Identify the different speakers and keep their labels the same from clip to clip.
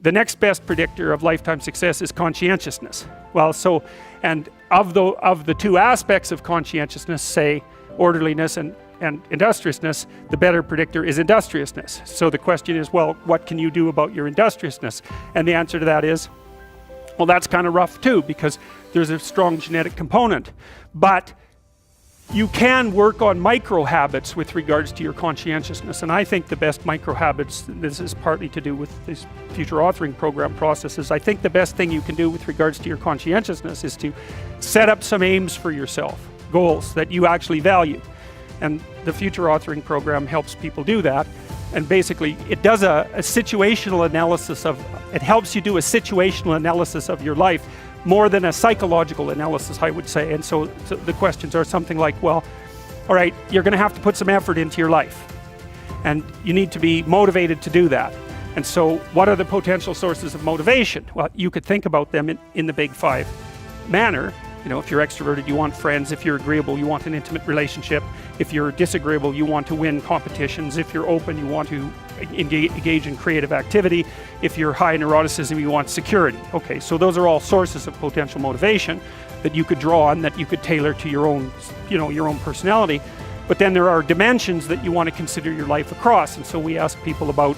Speaker 1: the next best predictor of lifetime success is conscientiousness. Well, so, and of the two aspects of conscientiousness, say orderliness and industriousness, the better predictor is industriousness. So the question is, well, what can you do about your industriousness? And the answer to that is, well, that's kind of rough too, because there's a strong genetic component. But you can work on micro habits with regards to your conscientiousness. And I think the best micro habits, this is partly to do with this future authoring program processes, I think the best thing you can do with regards to your conscientiousness is to set up some aims for yourself, goals that you actually value. And the future authoring program helps people do that. And basically it does a situational analysis of, it helps you do a situational analysis of your life more than a psychological analysis, I would say. And so the questions are something like, well, all right, you're going to have to put some effort into your life. And you need to be motivated to do that. And so what are the potential sources of motivation? Well, you could think about them in the big five manner. You know, if you're extroverted, you want friends. If you're agreeable, you want an intimate relationship. If you're disagreeable, you want to win competitions. If you're open, you want to engage in creative activity. If you're high neuroticism, you want security. Okay, so those are all sources of potential motivation that you could draw on, that you could tailor to your own, you know, your own personality. But then there are dimensions that you want to consider your life across. And so we ask people about,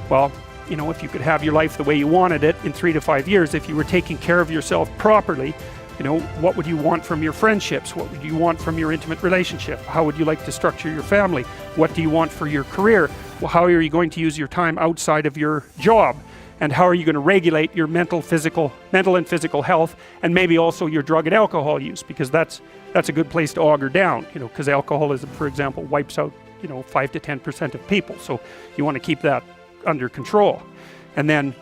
Speaker 1: well, you know, if you could have your life the way you wanted it in 3 to 5 years, if you were taking care of yourself properly, you know, what would you want from your friendships? What would you want from your intimate relationship? How would you like to structure your family? What do you want for your career? Well, how are you going to use your time outside of your job? And how are you going to regulate your mental and physical health, and maybe also your drug and alcohol use? Because that's a good place to auger down, you know, because alcoholism, for example, wipes out, you know, 5 to 10% of people. So you want to keep that under control. And then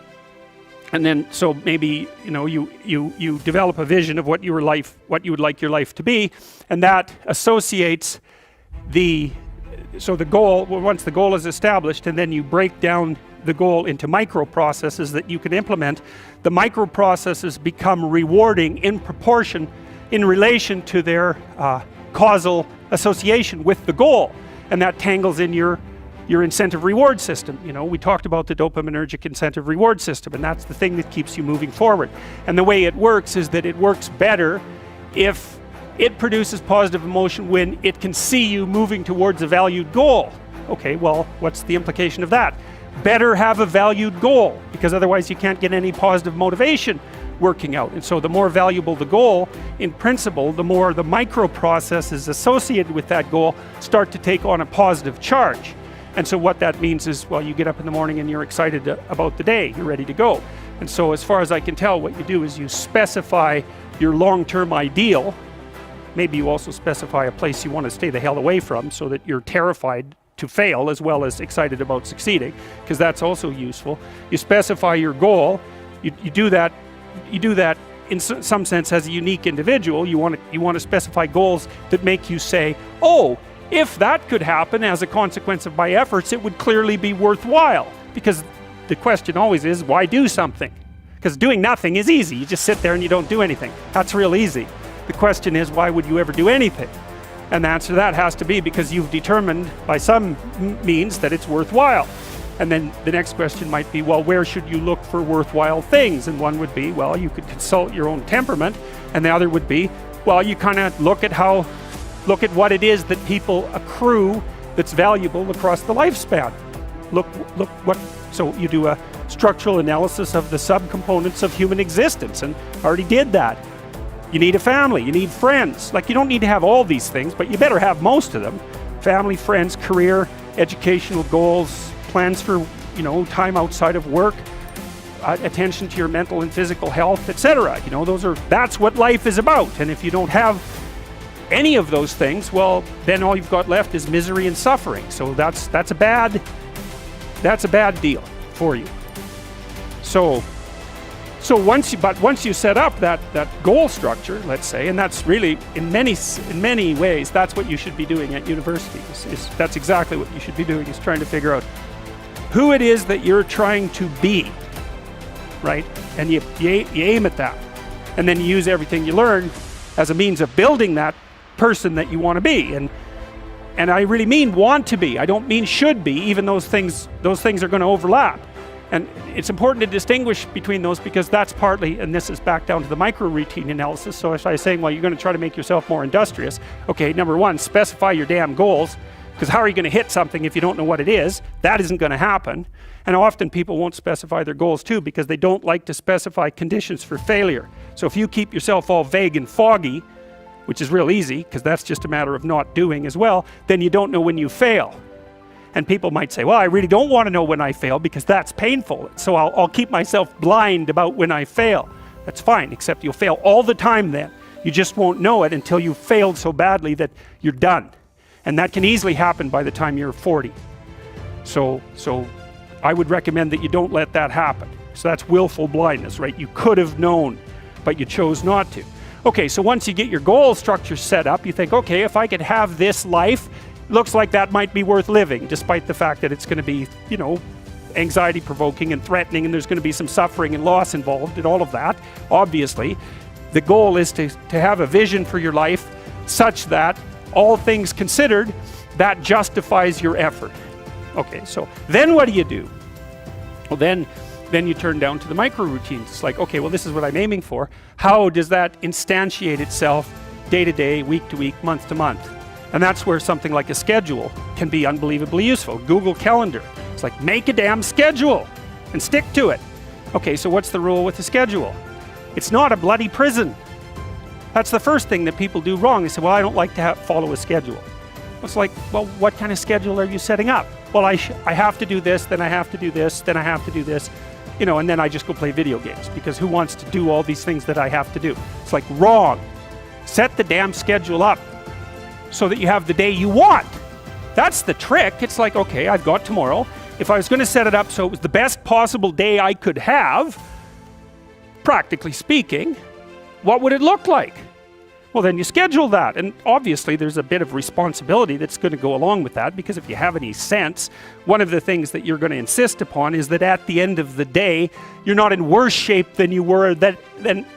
Speaker 1: so maybe, you know, you develop a vision of what your life, what you would like your life to be, and that associates the goal. Well, once the goal is established, and then you break down the goal into micro processes that you can implement. The micro processes become rewarding in proportion, in relation to their causal association with the goal, and that tangles in your incentive reward system. You know, we talked about the dopaminergic incentive reward system, and that's the thing that keeps you moving forward. And the way it works is that it works better if it produces positive emotion when it can see you moving towards a valued goal. Okay, well, what's the implication of that? Better have a valued goal, because otherwise you can't get any positive motivation working out. And so the more valuable the goal, in principle, the more the micro processes associated with that goal start to take on a positive charge. And so what that means is, well, you get up in the morning and you're excited about the day, you're ready to go. And so as far as I can tell, what you do is you specify your long-term ideal. Maybe you also specify a place you want to stay the hell away from, so that you're terrified to fail as well as excited about succeeding, because that's also useful. You specify your goal. You do that in some sense as a unique individual. You want to specify goals that make you say, oh, if that could happen as a consequence of my efforts, it would clearly be worthwhile. Because the question always is, why do something? Because doing nothing is easy. You just sit there and you don't do anything. That's real easy. The question is, why would you ever do anything? And the answer to that has to be because you've determined by some means that it's worthwhile. And then the next question might be, well, where should you look for worthwhile things? And one would be, well, you could consult your own temperament. And the other would be, well, you kind of look at what it is that people accrue that's valuable across the lifespan. So you do a structural analysis of the subcomponents of human existence, and already did that. You need a family, you need friends. Like, you don't need to have all these things, but you better have most of them. Family, friends, career, educational goals, plans for, you know, time outside of work, attention to your mental and physical health, etc. You know, that's what life is about. And if you don't have any of those things, well, then all you've got left is misery and suffering. So that's a bad deal for you. So once you set up that goal structure, let's say, and that's really in many ways that's what you should be doing at university. That's exactly what you should be doing, is trying to figure out who it is that you're trying to be, right? And you aim at that, and then you use everything you learn as a means of building that person that you want to be. And I really mean want to be. I don't mean should be, even those things are going to overlap. And it's important to distinguish between those, because that's partly, and this is back down to the micro-routine analysis. So if I was saying, well, you're going to try to make yourself more industrious, okay, number one, specify your damn goals, because how are you going to hit something if you don't know what it is? That isn't going to happen. And often people won't specify their goals too, because they don't like to specify conditions for failure. So if you keep yourself all vague and foggy, which is real easy, because that's just a matter of not doing as well, then you don't know when you fail. And people might say, well, I really don't want to know when I fail because that's painful. So I'll keep myself blind about when I fail. That's fine, except you'll fail all the time then. You just won't know it until you've failed so badly that you're done. And that can easily happen by the time you're 40. So I would recommend that you don't let that happen. So that's willful blindness, right? You could have known, but you chose not to. Okay, so once you get your goal structure set up, you think, okay, if I could have this life, looks like that might be worth living, despite the fact that it's going to be, you know, anxiety provoking and threatening, and there's going to be some suffering and loss involved and all of that. Obviously, the goal is to have a vision for your life such that, all things considered, that justifies your effort. Okay, so then what do? Well, then you turn down to the micro routines. It's like, okay, well, this is what I'm aiming for. How does that instantiate itself day to day, week to week, month to month? And that's where something like a schedule can be unbelievably useful. Google Calendar. It's like, make a damn schedule and stick to it. Okay, so what's the rule with the schedule? It's not a bloody prison. That's the first thing that people do wrong. They say, well, I don't like to follow a schedule. It's like, well, what kind of schedule are you setting up? Well, I have to do this, then I have to do this, then I have to do this, you know, and then I just go play video games, because who wants to do all these things that I have to do? It's like, wrong. Set the damn schedule up so that you have the day you want. That's the trick. It's like, okay, I've got tomorrow. If I was going to set it up so it was the best possible day I could have, practically speaking, what would it look like? Well, then you schedule that. And obviously there's a bit of responsibility that's going to go along with that, because if you have any sense, one of the things that you're going to insist upon is that at the end of the day, you're not in worse shape than you were than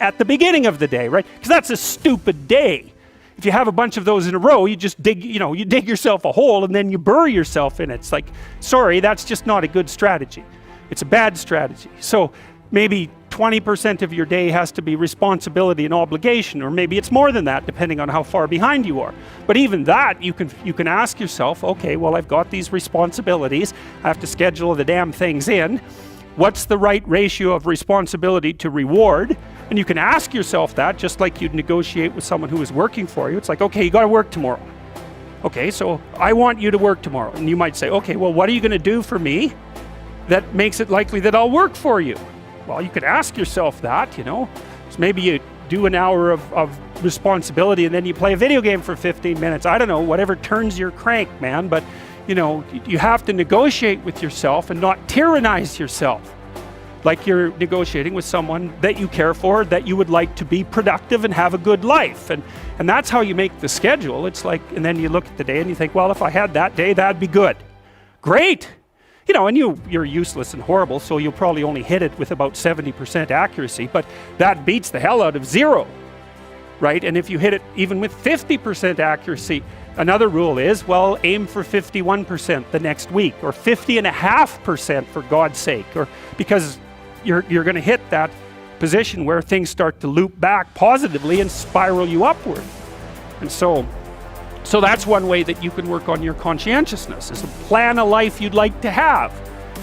Speaker 1: at the beginning of the day, right? Because that's a stupid day. If you have a bunch of those in a row, you just dig, you know, you dig yourself a hole and then you bury yourself in it. It's like, sorry, that's just not a good strategy. It's a bad strategy. So maybe 20% of your day has to be responsibility and obligation, or maybe it's more than that, depending on how far behind you are. But even that, you can ask yourself, okay, well, I've got these responsibilities. I have to schedule the damn things in. What's the right ratio of responsibility to reward? And you can ask yourself that, just like you'd negotiate with someone who is working for you. It's like, okay, you got to work tomorrow. Okay, so I want you to work tomorrow. And you might say, okay, well, what are you going to do for me that makes it likely that I'll work for you? Well, you could ask yourself that, you know. So maybe you do an hour of responsibility and then you play a video game for 15 minutes. I don't know, whatever turns your crank, man. But, you know, you have to negotiate with yourself and not tyrannize yourself. Like you're negotiating with someone that you care for, that you would like to be productive and have a good life. And that's how you make the schedule. It's like, and then you look at the day and you think, well, if I had that day, that'd be good. Great. You know, and you're useless and horrible, so you'll probably only hit it with about 70% accuracy, but that beats the hell out of 0, right? And if you hit it even with 50% accuracy, another rule is, well, aim for 51% the next week, or 50.5% for God's sake, or because you're going to hit that position where things start to loop back positively and spiral you upward. And so that's one way that you can work on your conscientiousness, is to plan a life you'd like to have.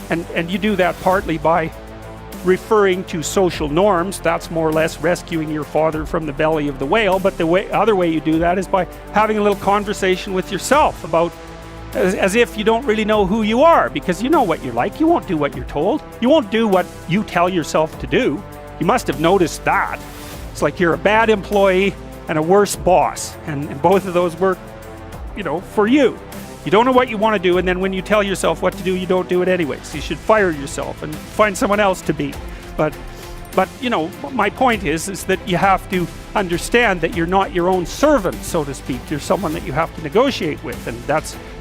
Speaker 1: And you do that partly by referring to social norms. That's more or less rescuing your father from the belly of the whale. But the other way you do that is by having a little conversation with yourself about, as if you don't really know who you are, because you know what you're like. You won't do what you're told. You won't do what you tell yourself to do. You must have noticed that. It's like you're a bad employee and a worse boss, and both of those work, you know, for you. You don't know what you want to do, and then when you tell yourself what to do, you don't do it anyway. So you should fire yourself and find someone else to be. But you know, my point is that you have to understand that you're not your own servant, so to speak. You're someone that you have to negotiate with,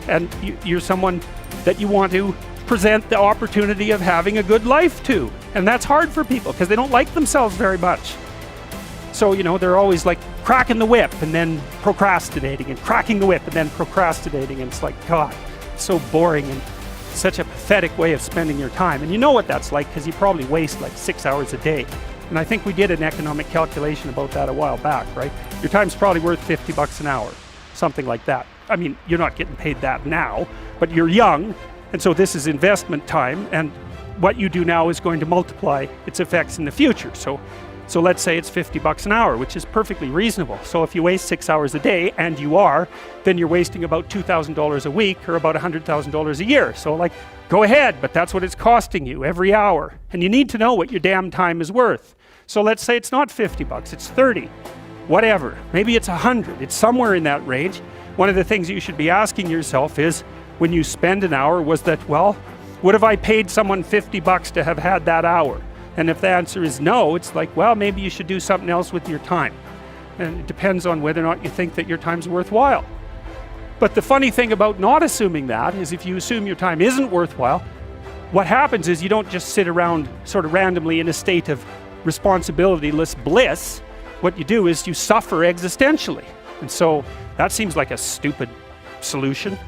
Speaker 1: and you're someone that you want to present the opportunity of having a good life to. And that's hard for people because they don't like themselves very much. So, you know, they're always like cracking the whip and then procrastinating, and cracking the whip and then procrastinating. And it's like, God, it's so boring and such a pathetic way of spending your time. And you know what that's like, because you probably waste like 6 hours a day. And I think we did an economic calculation about that a while back, right? Your time's probably worth 50 bucks an hour, something like that. I mean, you're not getting paid that now, but you're young, and so this is investment time, and what you do now is going to multiply its effects in the future. So let's say it's 50 bucks an hour, which is perfectly reasonable. So if you waste 6 hours a day, and you are, then you're wasting about $2,000 a week, or about $100,000 a year. So like, go ahead, but that's what it's costing you every hour. And you need to know what your damn time is worth. So let's say it's not 50 bucks, it's 30, whatever. Maybe it's 100, it's somewhere in that range. One of the things you should be asking yourself is, when you spend an hour, was that, well, would have I paid someone 50 bucks to have had that hour? And if the answer is no, it's like, well, maybe you should do something else with your time. And it depends on whether or not you think that your time's worthwhile. But the funny thing about not assuming that is, if you assume your time isn't worthwhile, what happens is you don't just sit around sort of randomly in a state of responsibilityless bliss. What you do is you suffer existentially. And so that seems like a stupid solution.